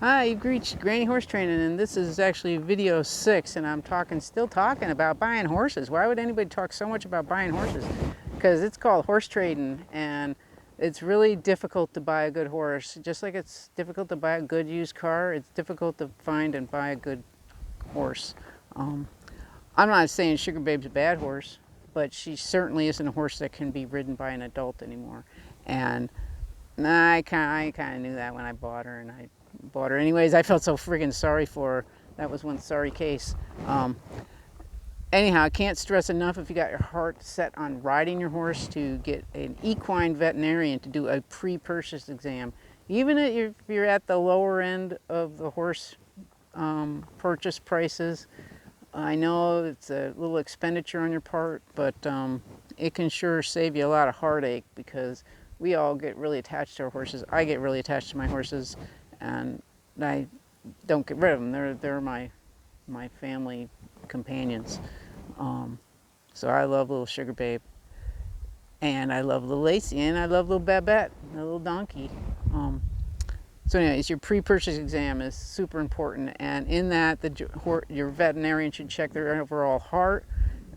Hi, you've reached Granny Horse Training, and this is actually video 6, and I'm still talking about buying horses. Why would anybody talk so much about buying horses? Because it's called horse trading, and it's really difficult to buy a good horse. Just like it's difficult to buy a good used car, it's difficult to find and buy a good horse. I'm not saying Sugar Babe's a bad horse, but she certainly isn't a horse that can be ridden by an adult anymore. And I kind of knew that when I bought her, and I bought her anyways. I felt so friggin' sorry for her. That was one sorry case. Anyhow, I can't stress enough, if you got your heart set on riding your horse, to get an equine veterinarian to do a pre-purchase exam. Even if you're at the lower end of the horse purchase prices, I know it's a little expenditure on your part, but it can sure save you a lot of heartache, because we all get really attached to our horses. I get really attached to my horses, and I don't get rid of them. They're my family companions. So I love little Sugar Babe, and I love little Lacey, and I love little Babette, the little donkey. So anyways, your pre-purchase exam is super important, and in that, your veterinarian should check their overall heart,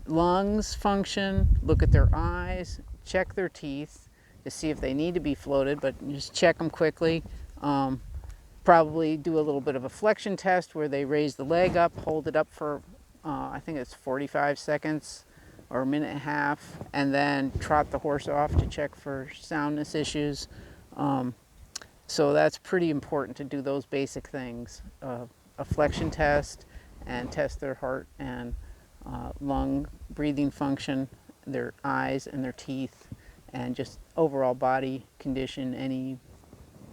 lungs function, look at their eyes, check their teeth to see if they need to be floated, but just check them quickly. Probably do a little bit of a flexion test where they raise the leg up, hold it up for, I think it's 45 seconds or a minute and a half, and then trot the horse off to check for soundness issues. So that's pretty important to do those basic things. A flexion test, and test their heart and lung breathing function, their eyes and their teeth, and just overall body condition, any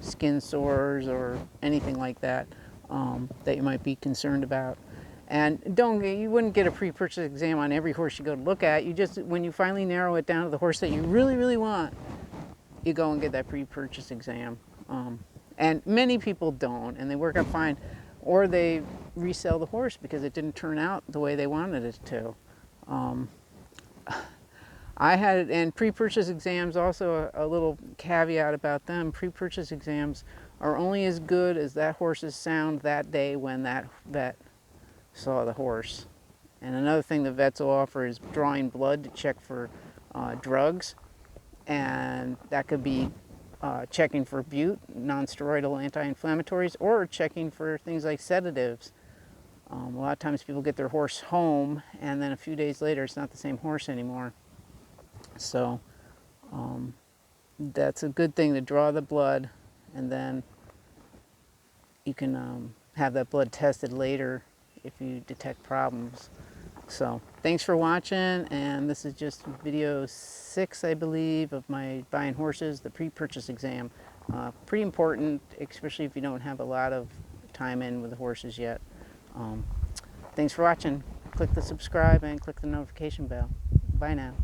skin sores or anything like that that you might be concerned about. And you wouldn't get a pre-purchase exam on every horse you go to look at. You just, when you finally narrow it down to the horse that you really, really want, you go and get that pre-purchase exam. And many people don't, and they work out fine, or they resell the horse because it didn't turn out the way they wanted it to. And pre-purchase exams, also a little caveat about them, pre-purchase exams are only as good as that horse's sound that day when that vet saw the horse. And another thing the vets will offer is drawing blood to check for drugs, and that could be checking for bute, non-steroidal anti-inflammatories, or checking for things like sedatives. A lot of times people get their horse home, and then a few days later it's not the same horse anymore. So that's a good thing, to draw the blood, and then you can have that blood tested later if you detect problems. So thanks for watching, and this is just video 6, I believe, of my buying horses, the pre-purchase exam. Pretty important, especially if you don't have a lot of time in with the horses yet. Thanks for watching. Click the subscribe and click the notification bell. Bye now.